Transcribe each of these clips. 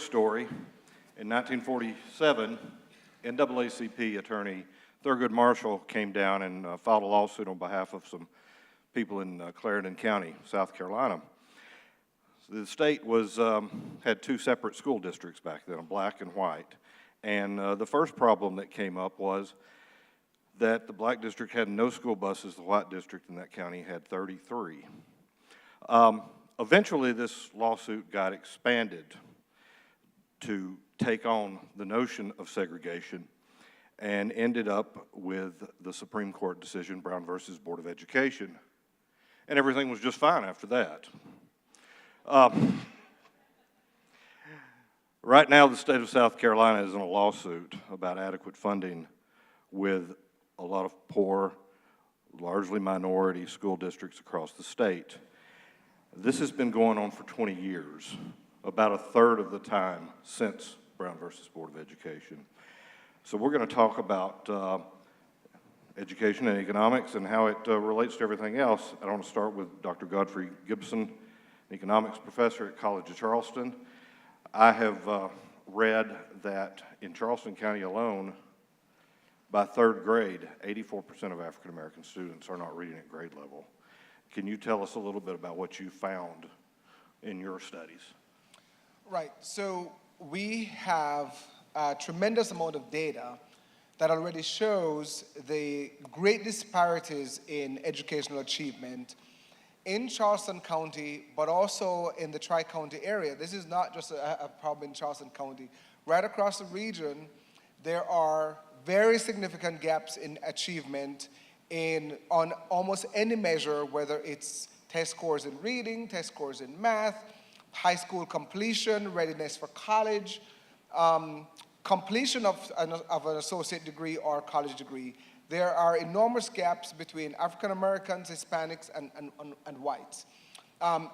story. In 1947, NAACP attorney Thurgood Marshall came down and filed a lawsuit on behalf of some people in Clarendon County, South Carolina. So the state had two separate school districts back then, a black and white. And the first problem that came up was that the black district had no school buses, the white district in that county had 33. Eventually, this lawsuit got expanded to take on the notion of segregation and ended up with the Supreme Court decision, Brown versus Board of Education. And everything was just fine after that. Right now, the state of South Carolina is in a lawsuit about adequate funding with a lot of poor, largely minority school districts across the state. This has been going on for 20 years, about a third of the time since Brown versus Board of Education. So we're going to talk about education and economics and how it relates to everything else. I want to start with Dr. Godfrey Gibbison, an economics professor at College of Charleston. I have read that in Charleston County alone, by third grade, 84% of African American students are not reading at grade level. Can you tell us a little bit about what you found in your studies? Right, so we have a tremendous amount of data that already shows the great disparities in educational achievement in Charleston County, but also in the Tri-County area. This is not just a problem in Charleston County. Right across the region, there are very significant gaps in achievement on almost any measure, whether it's test scores in reading, test scores in math, high school completion, readiness for college, completion of an associate degree or college degree. There are enormous gaps between African Americans, Hispanics, and whites.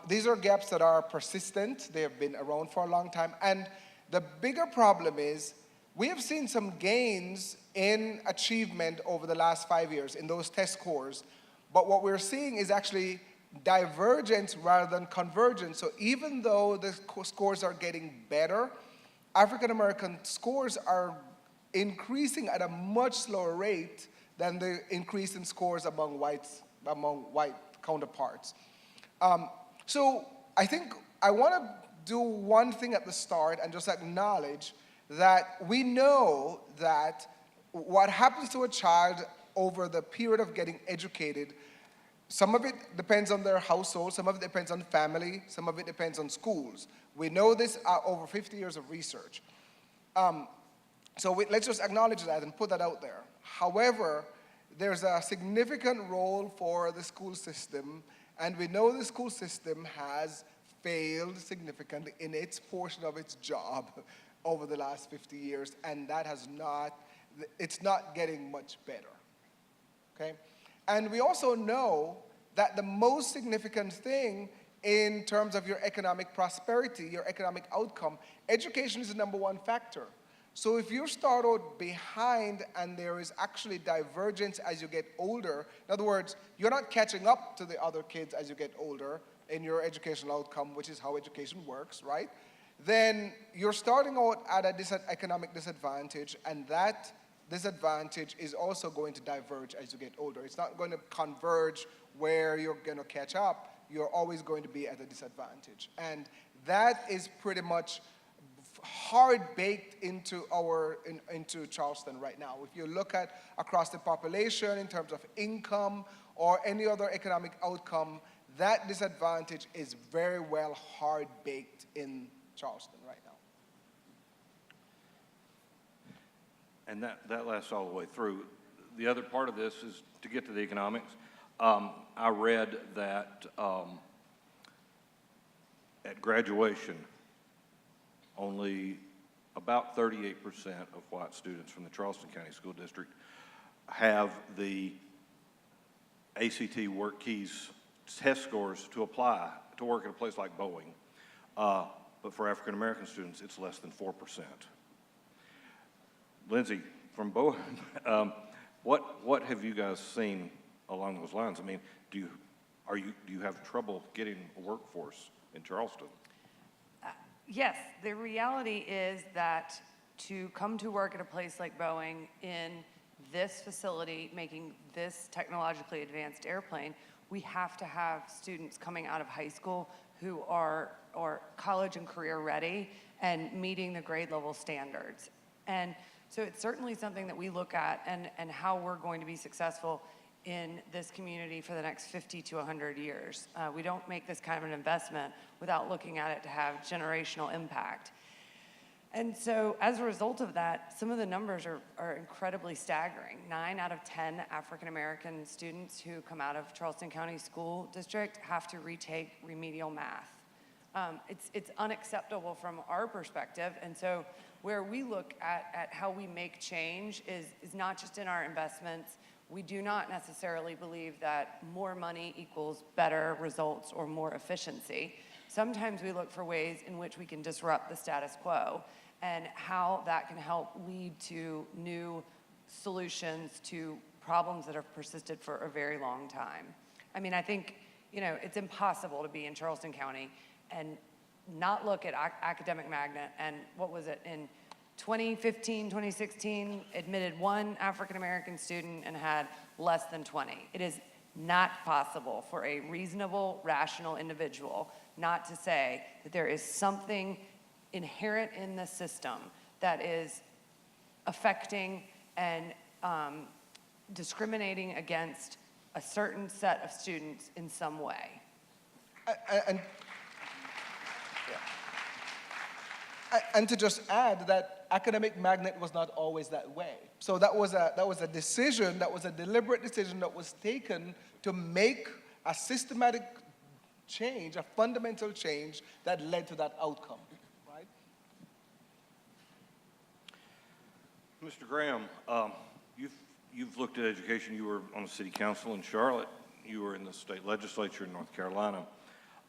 These are gaps that are persistent. They have been around for a long time. And the bigger problem is we have seen some gains in achievement over the last 5 years in those test scores. But what we're seeing is actually divergence rather than convergence. So even though the scores are getting better, African American scores are increasing at a much slower rate than the increase in scores among white counterparts. So I think I want to do one thing at the start and just acknowledge that we know that what happens to a child over the period of getting educated, some of it depends on their household, some of it depends on family, some of it depends on schools. We know this over 50 years of research. Let's just acknowledge that and put that out there. However, there's a significant role for the school system, and we know the school system has failed significantly in its portion of its job over the last 50 years, and that it's not getting much better, okay? And we also know that the most significant thing in terms of your economic prosperity, your economic outcome, education is the #1 factor. So if you start out behind and there is actually divergence as you get older, in other words, you're not catching up to the other kids as you get older in your educational outcome, which is how education works, right? Then you're starting out at an economic disadvantage, and that disadvantage is also going to diverge as you get older. It's not going to converge where you're going to catch up. You're always going to be at a disadvantage. And that is pretty much hard baked into Charleston right now. If you look at across the population in terms of income or any other economic outcome, that disadvantage is very well hard baked in Charleston right now. And that lasts all the way through. The other part of this is to get to the economics. I read that at graduation, only about 38% of white students from the Charleston County School District have the ACT Work Keys test scores to apply to work at a place like Boeing. But for African American students, it's less than 4%. Lindsay, from Boeing, what have you guys seen along those lines? I mean, do you have trouble getting a workforce in Charleston? Yes, the reality is that to come to work at a place like Boeing in this facility, making this technologically advanced airplane, we have to have students coming out of high school who are college and career ready and meeting the grade level standards. And so it's certainly something that we look at and how we're going to be successful in this community for the next 50 to 100 years. We don't make this kind of an investment without looking at it to have generational impact. And so as a result of that, some of the numbers are incredibly staggering. 9 out of 10 African-American students who come out of Charleston County School District have to retake remedial math. It's unacceptable from our perspective, and so where we look at how we make change is not just in our investments. We do not necessarily believe that more money equals better results or more efficiency. Sometimes we look for ways in which we can disrupt the status quo and how that can help lead to new solutions to problems that have persisted for a very long time. I mean, I think, it's impossible to be in Charleston County and not look at academic magnet and what was it, in 2015, 2016, admitted 1 African-American student and had less than 20. It is not possible for a reasonable, rational individual not to say that there is something inherent in the system that is affecting and discriminating against a certain set of students in some way. And to just add that academic magnet was not always that way. So that was a decision, that was a deliberate decision that was taken to make a systematic change, a fundamental change that led to that outcome, right? Mr. Graham, you've looked at education. You were on the city council in Charlotte. You were in the state legislature in North Carolina.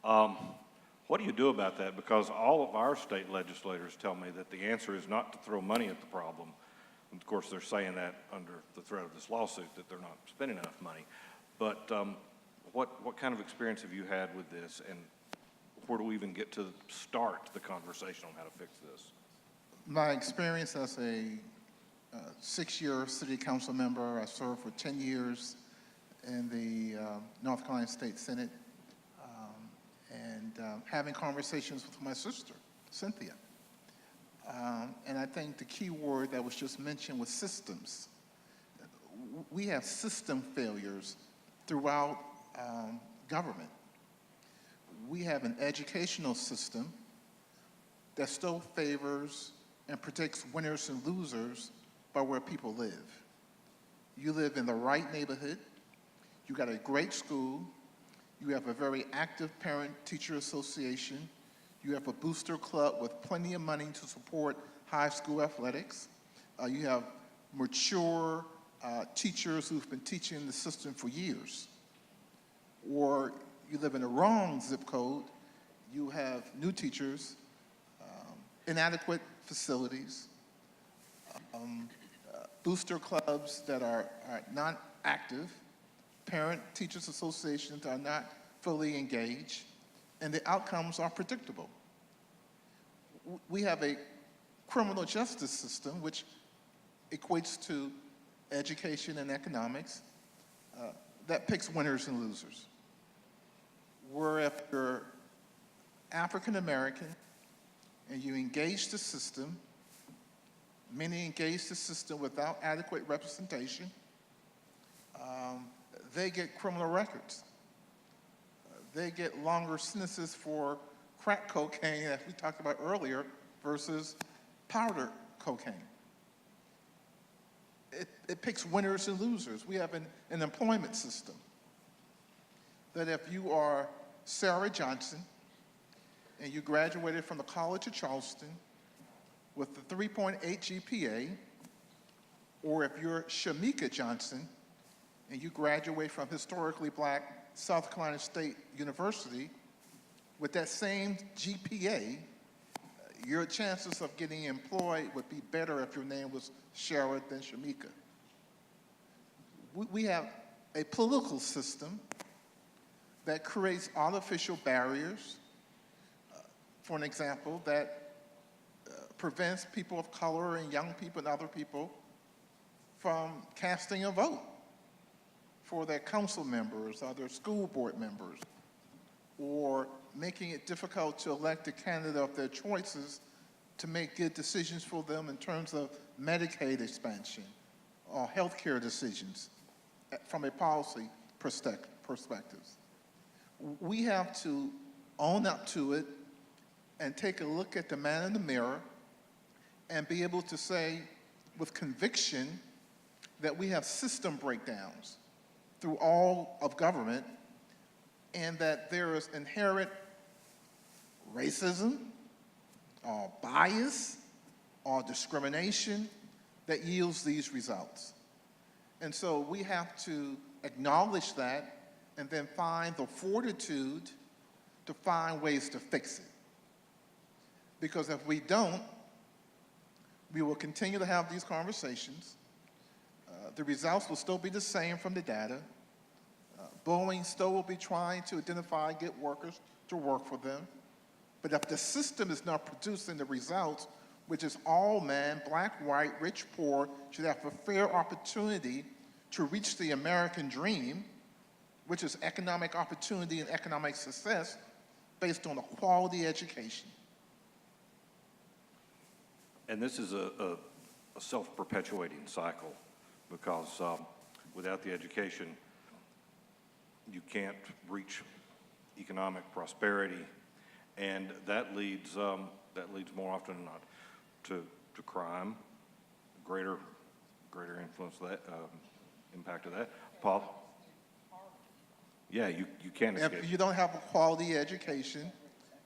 What do you do about that? Because all of our state legislators tell me that the answer is not to throw money at the problem. And of course, they're saying that under the threat of this lawsuit, that they're not spending enough money. But what kind of experience have you had with this, and where do we even get to start the conversation on how to fix this? My experience as a 6-year city council member, I served for 10 years in the North Carolina State Senate, and having conversations with my sister, Cynthia. And I think the key word that was just mentioned was systems. We have system failures throughout government. We have an educational system that still favors and predicts winners and losers by where people live. You live in the right neighborhood, you got a great school, you have a very active parent-teacher association, you have a booster club with plenty of money to support high school athletics, you have mature teachers who've been teaching the system for years. Or you live in the wrong zip code, you have new teachers, inadequate facilities, booster clubs that are not active, parent-teachers associations are not fully engaged, and the outcomes are predictable. We have a criminal justice system which equates to education and economics that picks winners and losers. Where if you're African American and you engage the system, many engage the system without adequate representation, they get criminal records. They get longer sentences for crack cocaine, as we talked about earlier, versus powder cocaine. It picks winners and losers. We have an employment system that if you are Sarah Johnson and you graduated from the College of Charleston with a 3.8 GPA, or if you're Shamika Johnson and you graduate from historically black South Carolina State University with that same GPA, your chances of getting employed would be better if your name was Sherrod than Shamika. We have a political system that creates artificial barriers for an example, that prevents people of color and young people and other people from casting a vote for their council members or their school board members, or making it difficult to elect a candidate of their choices to make good decisions for them in terms of Medicaid expansion or healthcare decisions from a policy perspective. We have to own up to it and take a look at the man in the mirror and be able to say with conviction that we have system breakdowns through all of government, and that there is inherent racism or bias or discrimination that yields these results. And so we have to acknowledge that and then find the fortitude to find ways to fix it. Because if we don't, we will continue to have these conversations. The results will still be the same from the data. Boeing still will be trying to identify, get workers to work for them. But if the system is not producing the results, which is all men, black, white, rich, poor, should have a fair opportunity to reach the American dream, which is economic opportunity and economic success based on a quality education. And this is a self-perpetuating cycle, because without the education, you can't reach economic prosperity, and that leads more often than not to crime, greater influence of that, impact of that. Paul? Yeah, you can't escape. If you don't have a quality education,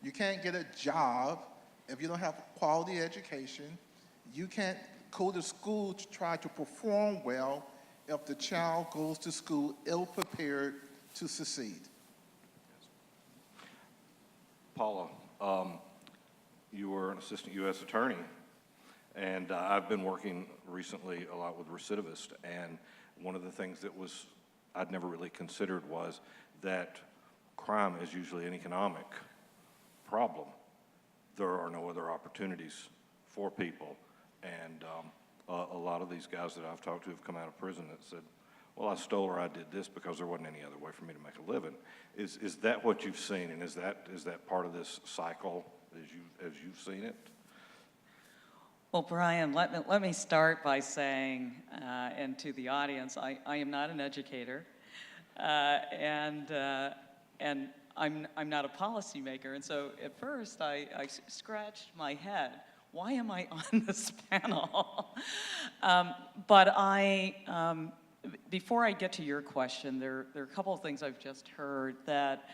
you can't get a job. If you don't have a quality education, you can't go to school to try to perform well if the child goes to school ill-prepared to succeed. Paula, you were an assistant U.S. attorney, and I've been working recently a lot with recidivists, and one of the things that I'd never really considered was that crime is usually an economic problem. There are no other opportunities for people, and a lot of these guys that I've talked to have come out of prison that said, well, I stole or I did this because there wasn't any other way for me to make a living. Is that what you've seen, and is that part of this cycle as you've seen it? Well, Brian, let me start by saying, and to the audience, I am not an educator, and I'm not a policymaker. And so at first I scratched my head. Why am I on this panel? But before I get to your question, there are a couple of things I've just heard that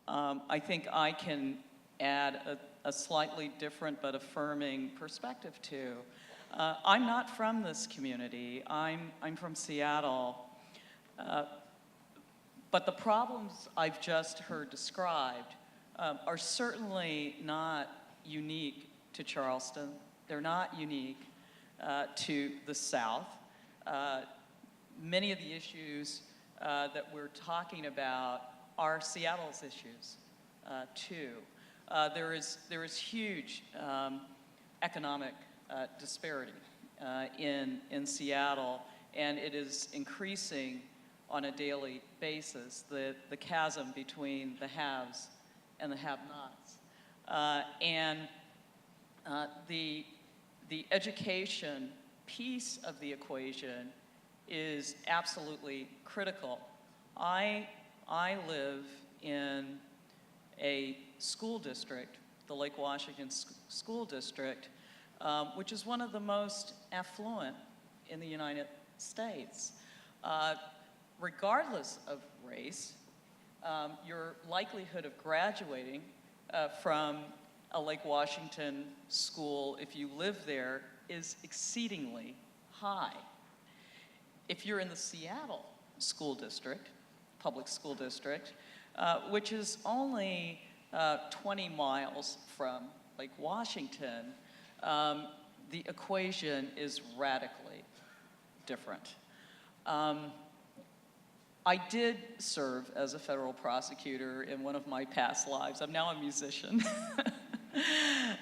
I think I can add a slightly different but affirming perspective to. I'm not from this community. I'm from Seattle. But the problems I've just heard described are certainly not unique to Charleston. They're not unique to the South. Many of the issues that we're talking about are Seattle's issues, too. There is huge economic disparity in Seattle, and it is increasing on a daily basis, the chasm between the haves and the have-nots. The education piece of the equation is absolutely critical. I live in a school district, the Lake Washington School District, which is one of the most affluent in the United States. Regardless of race, your likelihood of graduating from a Lake Washington school, if you live there, is exceedingly high. If you're in the Seattle School District, public school district, which is only 20 miles from Lake Washington, the equation is radically different. I did serve as a federal prosecutor in one of my past lives. I'm now a musician.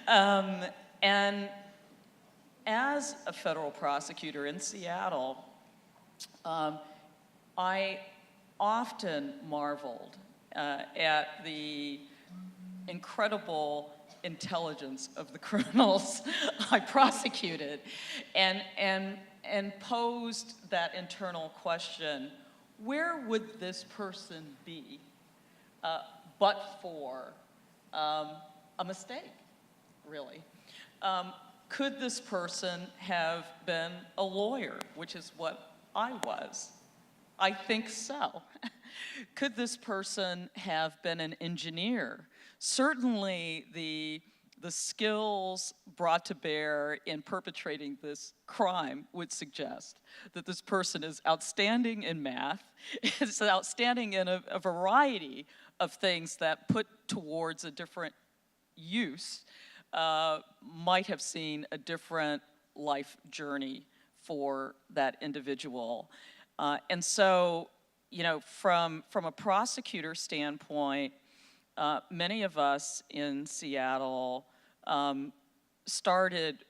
And as a federal prosecutor in Seattle, I often marveled at the incredible intelligence of the criminals I prosecuted, and posed that internal question: where would this person be but for a mistake, really? Could this person have been a lawyer, which is what I was? I think so. Could this person have been an engineer? Certainly the skills brought to bear in perpetrating this crime would suggest that this person is outstanding in math, is outstanding in a variety of things that put towards a different use might have seen a different life journey for that individual. And so, you know, from a prosecutor standpoint, many of us in Seattle started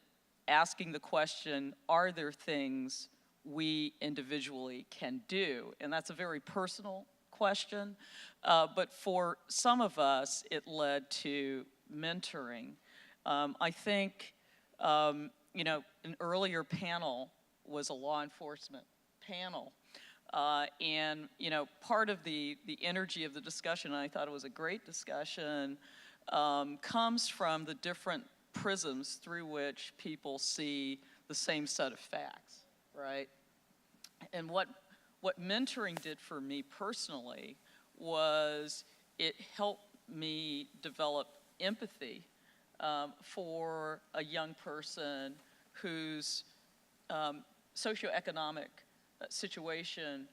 asking the question, are there things we individually can do? And that's a very personal question, but for some of us, it led to mentoring. I think, you know, an earlier panel was a law enforcement panel. And, you know, part of the energy of the discussion, and I thought it was a great discussion, comes from the different prisms through which people see the same set of facts, right? And what mentoring did for me personally was it helped me develop empathy for a young person whose socioeconomic situation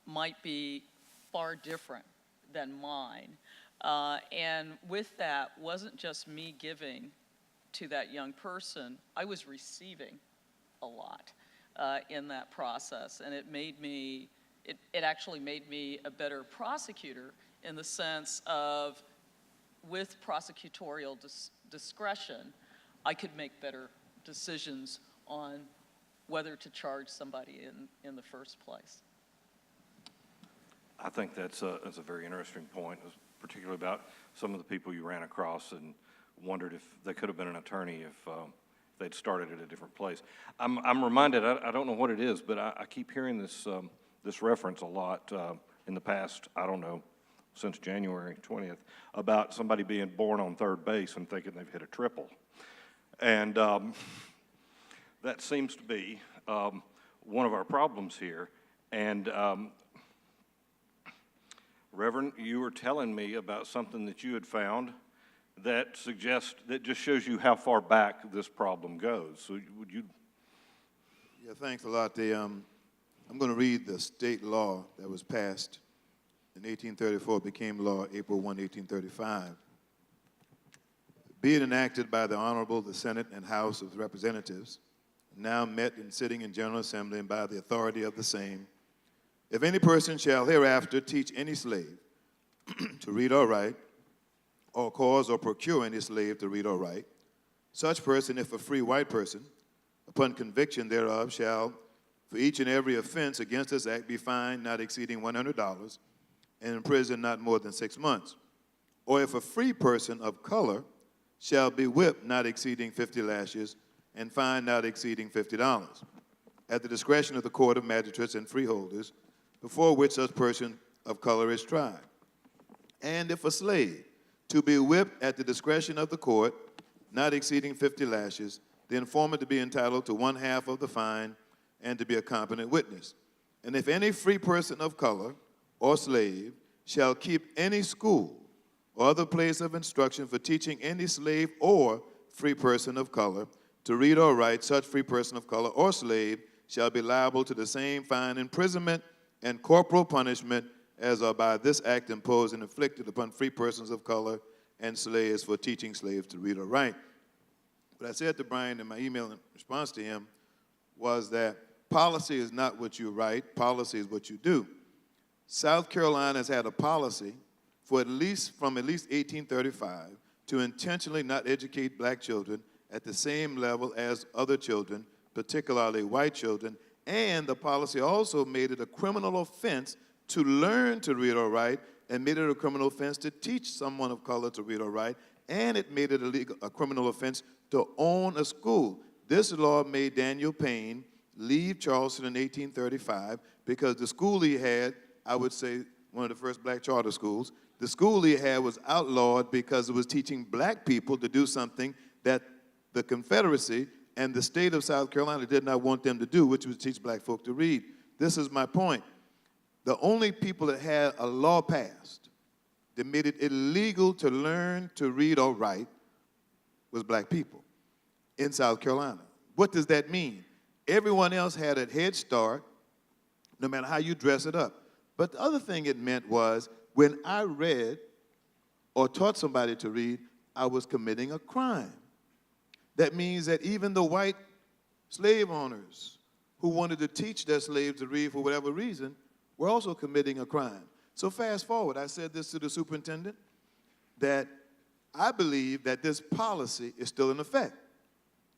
might be far different than mine. And with that, wasn't just me giving to that young person, I was receiving a lot in that process. And it made me, it actually made me a better prosecutor in the sense of, with prosecutorial discretion, I could make better decisions on whether to charge somebody in the first place. I think that's a very interesting point, particularly about some of the people you ran across and wondered if they could have been an attorney if they'd started at a different place. I'm reminded, I don't know what it is, but I keep hearing this reference a lot in the past, I don't know, since January 20th, about somebody being born on third base and thinking they've hit a triple. And that seems to be one of our problems here. And Reverend, you were telling me about something that you had found that just shows you how far back this problem goes. So would you? Yeah, thanks a lot. I'm going to read the state law that was passed in 1834, became law April 1, 1835. Be it enacted by the Honorable the Senate and House of Representatives, now met and sitting in General Assembly and by the authority of the same, if any person shall hereafter teach any slave to read or write, or cause or procure any slave to read or write, such person, if a free white person, upon conviction thereof, shall, for each and every offense against this act, be fined not exceeding $100, and imprisoned not more than 6 months. Or if a free person of color shall be whipped not exceeding 50 lashes, and fined not exceeding $50, at the discretion of the court of magistrates and freeholders, before which such person of color is tried. And if a slave, to be whipped at the discretion of the court, not exceeding 50 lashes, the informant to be entitled to 1/2 of the fine, and to be a competent witness. And if any free person of color or slave shall keep any school or other place of instruction for teaching any slave or free person of color to read or write, such free person of color or slave shall be liable to the same fine, imprisonment, and corporal punishment as are by this act imposed and inflicted upon free persons of color and slaves for teaching slaves to read or write. What I said to Brian in my email in response to him was that policy is not what you write, policy is what you do. South Carolina has had a policy for from at least 1835 to intentionally not educate black children at the same level as other children, particularly white children, and the policy also made it a criminal offense to learn to read or write, and made it a criminal offense to teach someone of color to read or write, and it made it a criminal offense to own a school. This law made Daniel Payne leave Charleston in 1835 because the school he had, I would say one of the first black charter schools, the school he had was outlawed because it was teaching black people to do something that the Confederacy and the state of South Carolina did not want them to do, which was teach black folk to read. This is my point. The only people that had a law passed that made it illegal to learn to read or write was black people in South Carolina. What does that mean? Everyone else had a head start, no matter how you dress it up. But the other thing it meant was when I read or taught somebody to read, I was committing a crime. That means that even the white slave owners who wanted to teach their slaves to read for whatever reason were also committing a crime. So fast forward, I said this to the superintendent, that I believe that this policy is still in effect.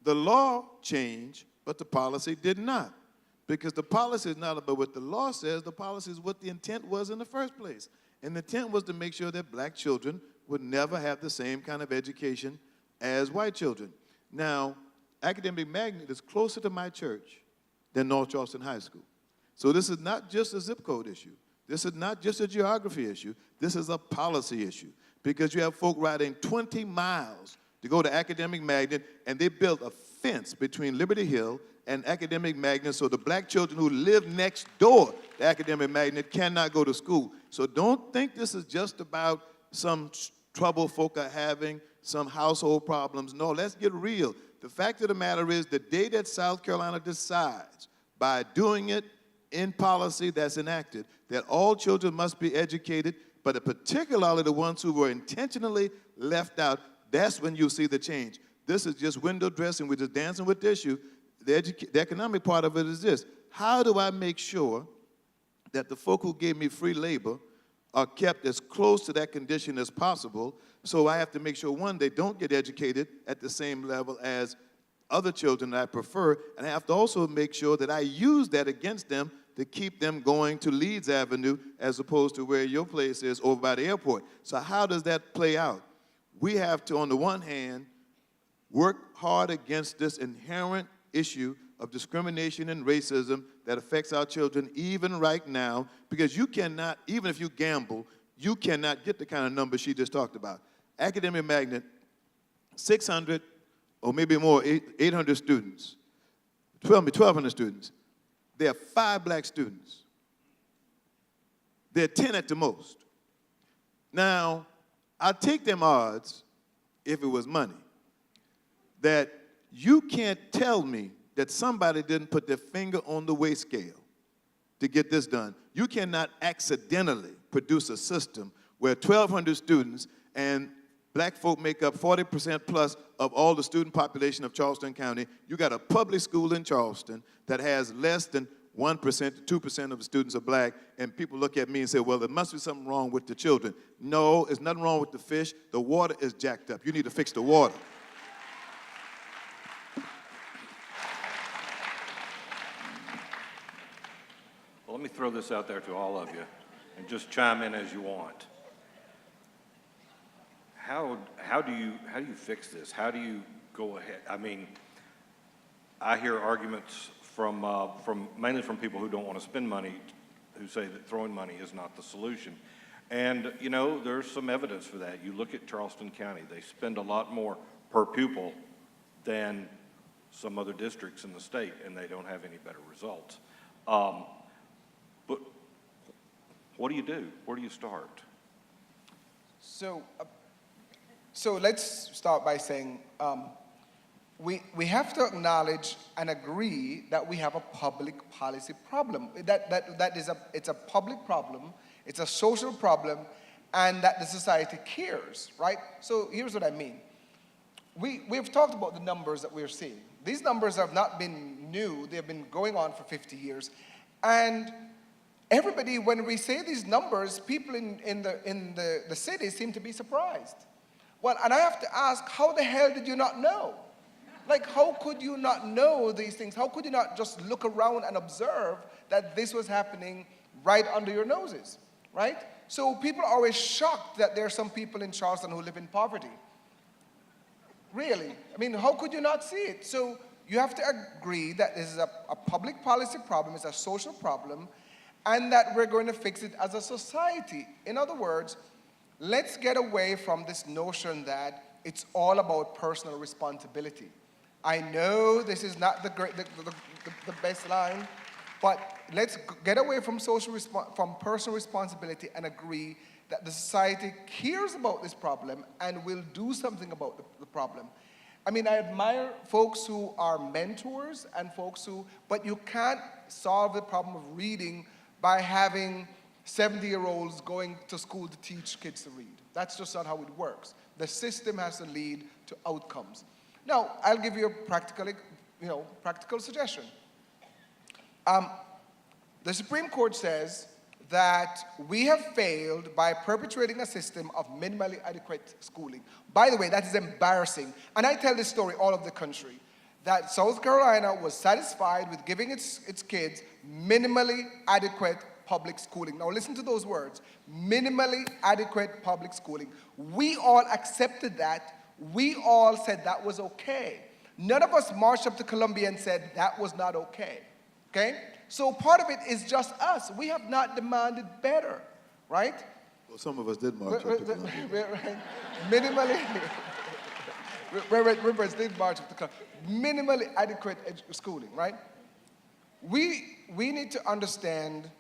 The law changed, but the policy did not. Because the policy is not about what the law says, the policy is what the intent was in the first place. And the intent was to make sure that black children would never have the same kind of education as white children. Now, Academic Magnet is closer to my church than North Charleston High School. So this is not just a zip code issue. This is not just a geography issue. This is a policy issue. Because you have folk riding 20 miles to go to Academic Magnet, and they built a fence between Liberty Hill and Academic Magnet so the black children who live next door to Academic Magnet cannot go to school. So don't think this is just about some trouble folk are having, some household problems. No, let's get real. The fact of the matter is the day that South Carolina decides by doing it in policy that's enacted that all children must be educated, but particularly the ones who were intentionally left out, that's when you'll see the change. This is just window dressing. We're just dancing with the issue. The economic part of it is this. How do I make sure that the folk who gave me free labor are kept as close to that condition as possible? So I have to make sure, one, they don't get educated at the same level as other children that I prefer, and I have to also make sure that I use that against them to keep them going to Leeds Avenue as opposed to where your place is over by the airport. So how does that play out? We have to, on the one hand, work hard against this inherent issue of discrimination and racism that affects our children even right now, because you cannot, even if you gamble, you cannot get the kind of numbers she just talked about. Academic Magnet, 600 or maybe more, 800 students, 1,200 students. There are 5 black students. There are 10 at the most. Now, I'd take them odds if it was money, that you can't tell me that somebody didn't put their finger on the weight scale to get this done. You cannot accidentally produce a system where 1,200 students and black folk make up 40% plus of all the student population of Charleston County. You got a public school in Charleston that has less than 1% to 2% of the students are black, and people look at me and say, well, there must be something wrong with the children. No, there's nothing wrong with the fish. The water is jacked up. You need to fix the water. Well, let me throw this out there to all of you, and just chime in as you want. How do you fix this? How do you go ahead? I mean, I hear arguments from mainly from people who don't want to spend money, who say that throwing money is not the solution. And you know, there's some evidence for that. You look at Charleston County; they spend a lot more per pupil than some other districts in the state, and they don't have any better results. But what do you do? Where do you start? So let's start by saying we have to acknowledge and agree that we have a public policy problem. It's a public problem, it's a social problem, and that the society cares, right? So here's what I mean. We've talked about the numbers that we're seeing. These numbers have not been new, they've been going on for 50 years. And everybody, when we say these numbers, people in the city seem to be surprised. Well, and I have to ask, how the hell did you not know? Like, how could you not know these things? How could you not just look around and observe that this was happening right under your noses, right? So people are always shocked that there are some people in Charleston who live in poverty. Really? I mean, how could you not see it? So you have to agree that this is a public policy problem, it's a social problem, and that we're going to fix it as a society. In other words, let's get away from this notion that it's all about personal responsibility. I know this is not the best line, but let's get away from from personal responsibility and agree that the society cares about this problem and will do something about the problem. I mean, I admire folks who are mentors and folks who, but you can't solve the problem of reading by having 70-year-olds going to school to teach kids to read. That's just not how it works. The system has to lead to outcomes. Now, I'll give you a practical suggestion. The Supreme Court says that we have failed by perpetuating a system of minimally adequate schooling. By the way, that is embarrassing. And I tell this story all over the country, that South Carolina was satisfied with giving its kids minimally adequate public schooling. Now listen to those words, minimally adequate public schooling. We all accepted that. We all said that was okay. None of us marched up to Columbia and said that was not okay, okay? So part of it is just us. We have not demanded better, right? Well, some of us did march up to Columbia. Right. Minimally, Reverend did march up to Columbia. Minimally adequate schooling, right? We need to understand,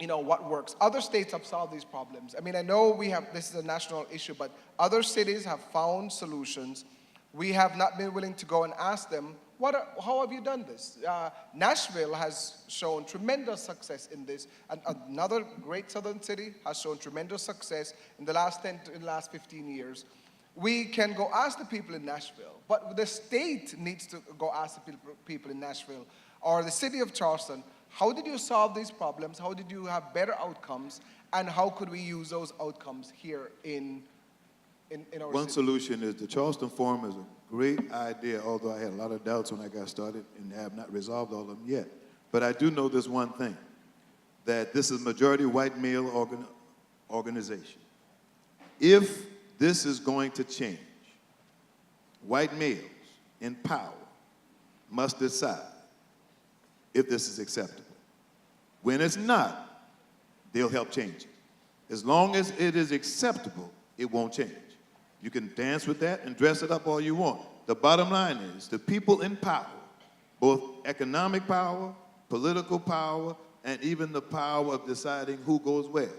what works. Other states have solved these problems. I mean, I know this is a national issue, but other cities have found solutions. We have not been willing to go and ask them, how have you done this? Nashville has shown tremendous success in this. And another great southern city has shown tremendous success in the last 15 years. We can go ask the people in Nashville, but the state needs to go ask the people in Nashville or the city of Charleston, how did you solve these problems? How did you have better outcomes? And how could we use those outcomes here in our One city? solution is the Charleston Forum is a great idea, although I had a lot of doubts when I got started and have not resolved all of them yet. But I do know this one thing, that this is a majority white male organization. If this is going to change, white males in power must decide if this is acceptable. When it's not, they'll help change it. As long as it is acceptable, it won't change. You can dance with that and dress it up all you want. The bottom line is the people in power, both economic power, political power, and even the power of deciding who goes where.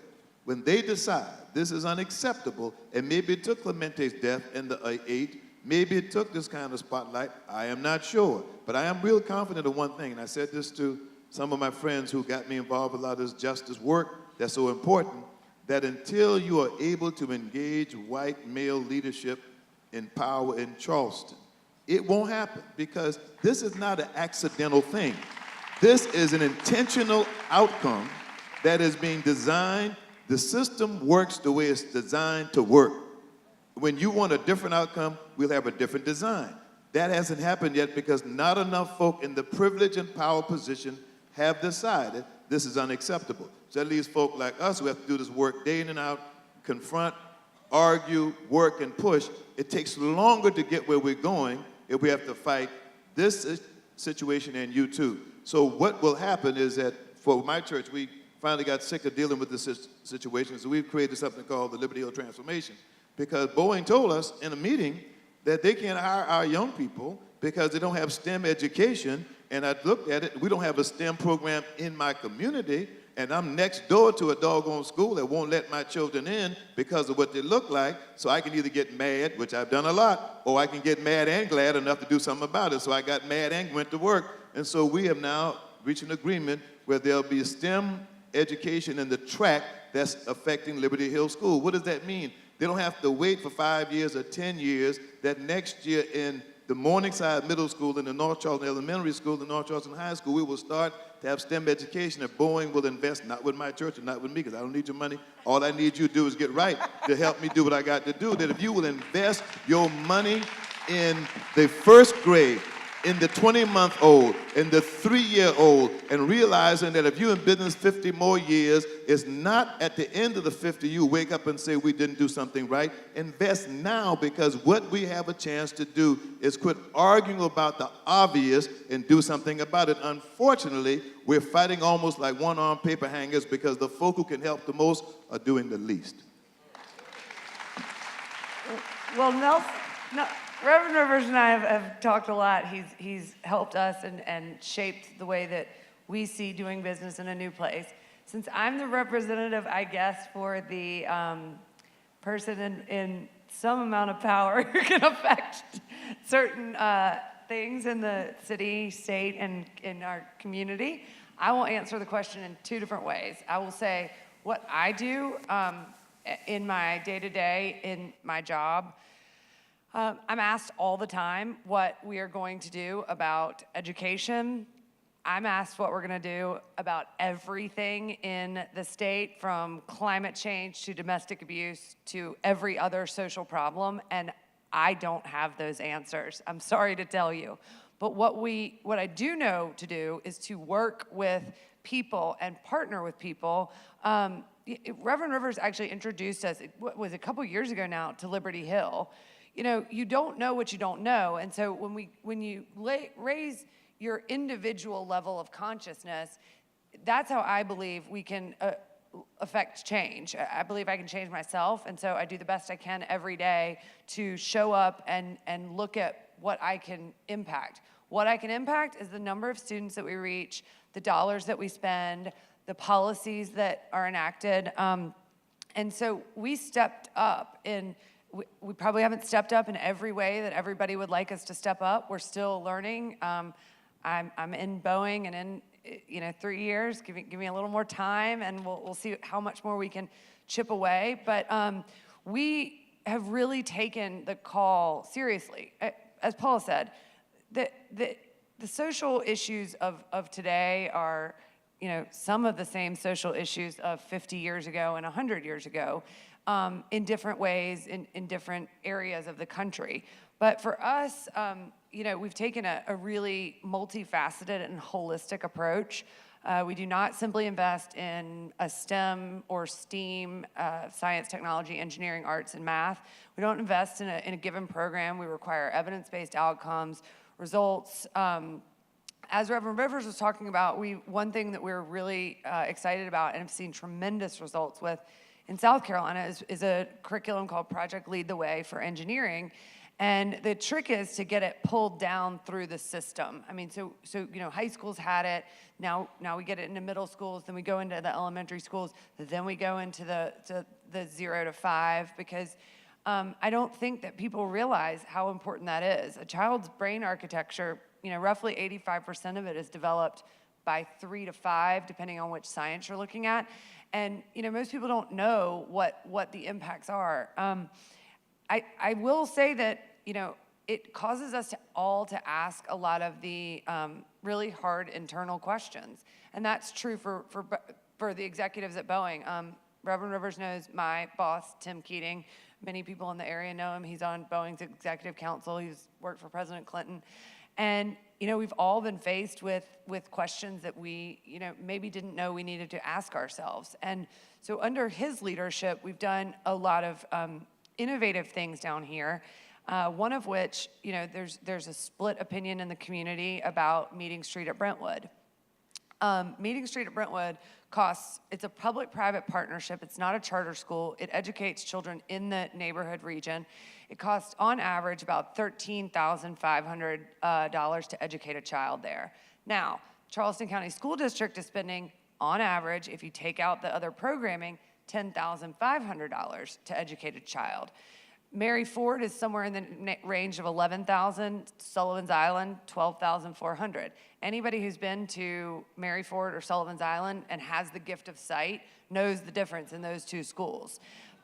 When they decide this is unacceptable, and maybe it took Clemente's death in the 8, maybe it took this kind of spotlight, I am not sure. But I am real confident of one thing, and I said this to some of my friends who got me involved with a lot of this justice work that's so important, that until you are able to engage white male leadership in power in Charleston, it won't happen, because this is not an accidental thing. This is an intentional outcome that is being designed. The system works the way it's designed to work. When you want a different outcome, we'll have a different design. That hasn't happened yet because not enough folk in the privilege and power position have decided this is unacceptable. So that leaves folk like us who have to do this work day in and out, confront, argue, work, and push. It takes longer to get where we're going if we have to fight this situation and you too. So what will happen is that for my church, we finally got sick of dealing with this situation, so we've created something called the Remedial Transformation. Because Boeing told us in a meeting that they can't hire our young people because they don't have STEM education. And I looked at it, we don't have a STEM program in my community, and I'm next door to a doggone school that won't let my children in because of what they look like. So I can either get mad, which I've done a lot, or I can get mad and glad enough to do something about it. So I got mad and went to work. And so we have now reached an agreement where there'll be STEM education in the track that's affecting Liberty Hill School. What does that mean? They don't have to wait for 5 years or 10 years, that next year in the Morningside Middle School and the North Charleston Elementary School, the North Charleston High School, we will start to have STEM education, if Boeing will invest, not with my church and not with me, because I don't need your money. All I need you to do is get right to help me do what I got to do. That if you will invest your money in the first grade, in the 20-month-old, in the 3-year-old, and realizing that if you're in business 50 more years, it's not at the end of the 50 you wake up and say we didn't do something right. Invest now, because what we have a chance to do is quit arguing about the obvious and do something about it. Unfortunately, we're fighting almost like one-armed paper hangers because the folk who can help the most are doing the least. Well, Reverend Rivers and I have talked a lot. He's helped us and shaped the way that we see doing business in a new place. Since I'm the representative, I guess, for the person in some amount of power who can affect certain things in the city, state, and in our community, I will answer the question in two different ways. I will say what I do in my day-to-day, in my job. I'm asked all the time what we are going to do about education. I'm asked what we're going to do about everything in the state, from climate change to domestic abuse to every other social problem, and I don't have those answers. I'm sorry to tell you. But what I do know to do is to work with people and partner with people. Reverend Rivers actually introduced us, what was it, a couple years ago now, to Liberty Hill. You know, you don't know what you don't know. And so when you raise your individual level of consciousness, that's how I believe we can affect change. I believe I can change myself. And so I do the best I can every day to show up and look at what I can impact. What I can impact is the number of students that we reach, the dollars that we spend, the policies that are enacted. And so we stepped up we probably haven't stepped up in every way that everybody would like us to step up. We're still learning. I'm in Boeing, and in 3 years, give me a little more time, and we'll see how much more we can chip away. But we have really taken the call seriously. As Paula said, the social issues of today are, some of the same social issues of 50 years ago and 100 years ago. In different ways, in different areas of the country. But for us, we've taken a really multifaceted and holistic approach. We do not simply invest in a STEM or STEAM, science, technology, engineering, arts, and math. We don't invest in a given program. We require evidence-based outcomes, results. As Reverend Rivers was talking about, one thing that we're really excited about and have seen tremendous results with in South Carolina is a curriculum called Project Lead the Way for engineering. And the trick is to get it pulled down through the system. I mean, so high schools had it. Now we get it into middle schools, then we go into the elementary schools, then we go into the 0 to 5, because I don't think that people realize how important that is. A child's brain architecture, roughly 85% of it is developed by 3 to 5, depending on which science you're looking at. And, most people don't know what the impacts are. I will say that, it causes us all to ask a lot of the really hard internal questions. And that's true for the executives at Boeing. Reverend Rivers knows my boss, Tim Keating. Many people in the area know him. He's on Boeing's executive council. He's worked for President Clinton. And, we've all been faced with questions that we, maybe didn't know we needed to ask ourselves. And so under his leadership, we've done a lot of innovative things down here. One of which, there's a split opinion in the community about Meeting Street at Brentwood. Meeting Street at Brentwood it's a public-private partnership. It's not a charter school. It educates children in the neighborhood region. It costs, on average, about $13,500 to educate a child there. Now, Charleston County School District is spending, on average, if you take out the other programming, $10,500 to educate a child. Mary Ford is somewhere in the range of $11,000. Sullivan's Island, $12,400. Anybody who's been to Mary Ford or Sullivan's Island and has the gift of sight knows the difference in those two schools.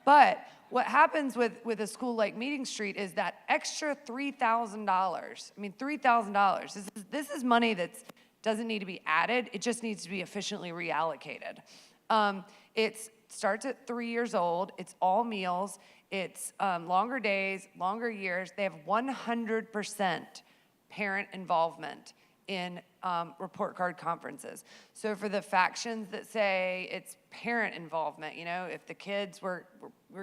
But what happens with a school like Meeting Street is that extra $3,000. I mean, $3,000. This is money that's doesn't need to be added, it just needs to be efficiently reallocated. It starts at 3 years old, it's all meals, it's longer days, longer years. They have 100% parent involvement in report card conferences. So for the factions that say it's parent involvement, you know, if the kids were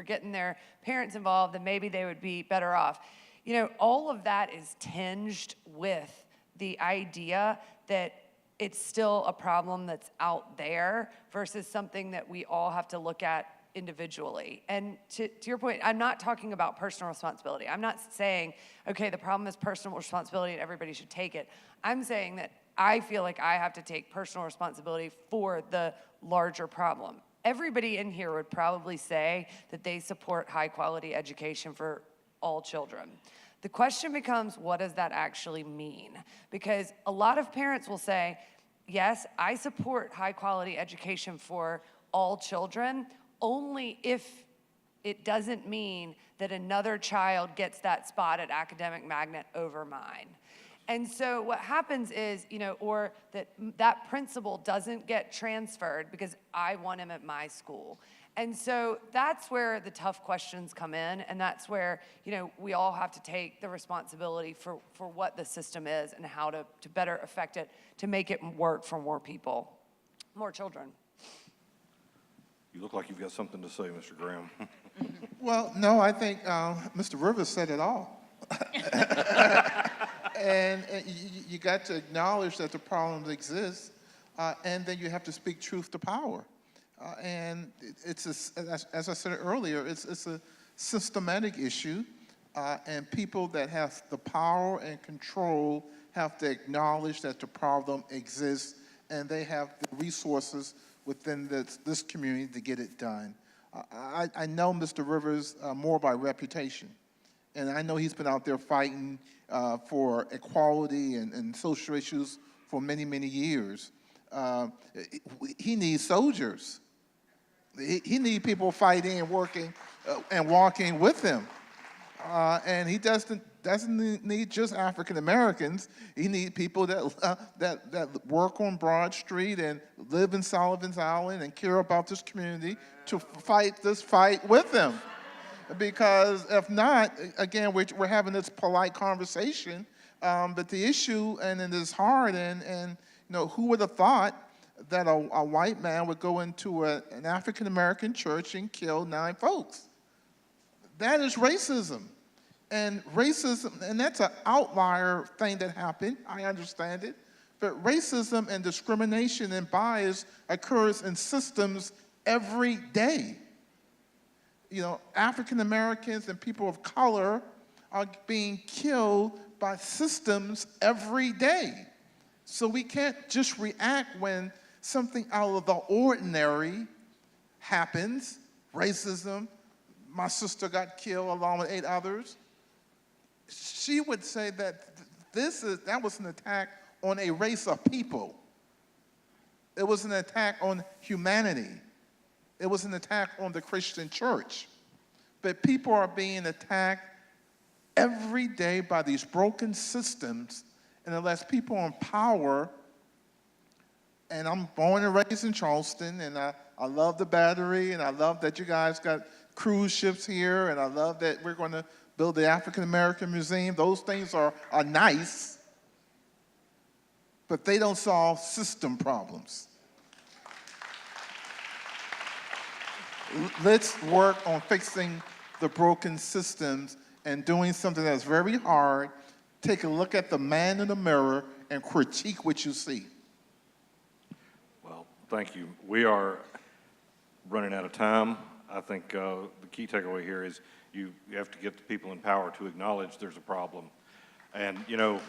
getting their parents involved, then maybe they would be better off. You know, all of that is tinged with the idea that it's still a problem that's out there versus something that we all have to look at individually. And to your point, I'm not talking about personal responsibility. I'm not saying, okay, the problem is personal responsibility and everybody should take it. I'm saying that I feel like I have to take personal responsibility for the larger problem. Everybody in here would probably say that they support high quality education for all children. The question becomes, what does that actually mean? Because a lot of parents will say, yes, I support high quality education for all children, only if it doesn't mean that another child gets that spot at academic magnet over mine. And so what happens is, you know, or that principal doesn't get transferred because I want him at my school. And so that's where the tough questions come in, and that's where, you know, we all have to take the responsibility for what the system is and how to better affect it, to make it work for more people, more children. You look like you've got something to say, Mr. Graham. Well, no, I think Mr. Rivers said it all. And you got to acknowledge that the problems exist, and then you have to speak truth to power. And it's, as I said earlier, it's a systematic issue, and people that have the power and control have to acknowledge that the problem exists, and they have the resources within this community to get it done. I know Mr. Rivers more by reputation, and I know he's been out there fighting for equality and social issues for many, many years. He needs soldiers. He needs people fighting and working and walking with him. And he doesn't need just African Americans. He needs people that work on Broad Street and live in Sullivan's Island and care about this community to fight this fight with them. Because if not, again, we're having this polite conversation, but the issue, and it is hard, and you know, who would have thought that a white man would go into an African American church and kill 9 folks? That is racism. And racism, and that's an outlier thing that happened, I understand it, but racism and discrimination and bias occurs in systems every day. You know, African Americans and people of color are being killed by systems every day. So we can't just react when something out of the ordinary happens. Racism, my sister got killed along with 8 others. She would say that that was an attack on a race of people. It was an attack on humanity. It was an attack on the Christian church. But people are being attacked every day by these broken systems, and unless people in power, and I'm born and raised in Charleston, and I love the Battery, and I love that you guys got cruise ships here, and I love that we're going to build the African American Museum. Those things are nice, but they don't solve system problems. Let's work on fixing the broken systems and doing something that's very hard. Take a look at the man in the mirror and critique what you see. Well, thank you. We are running out of time. I think the key takeaway here is you have to get the people in power to acknowledge there's a problem. And, you know,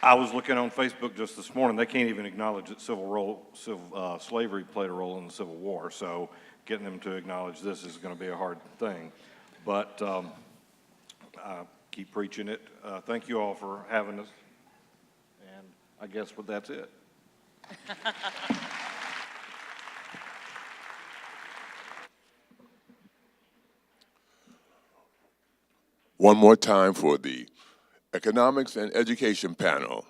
I was looking on Facebook just this morning. They can't even acknowledge that slavery played a role in the Civil War. So getting them to acknowledge this is going to be a hard thing. But keep preaching it. Thank you all for having us. And I guess that's it. One more time for the Economics and Education panel.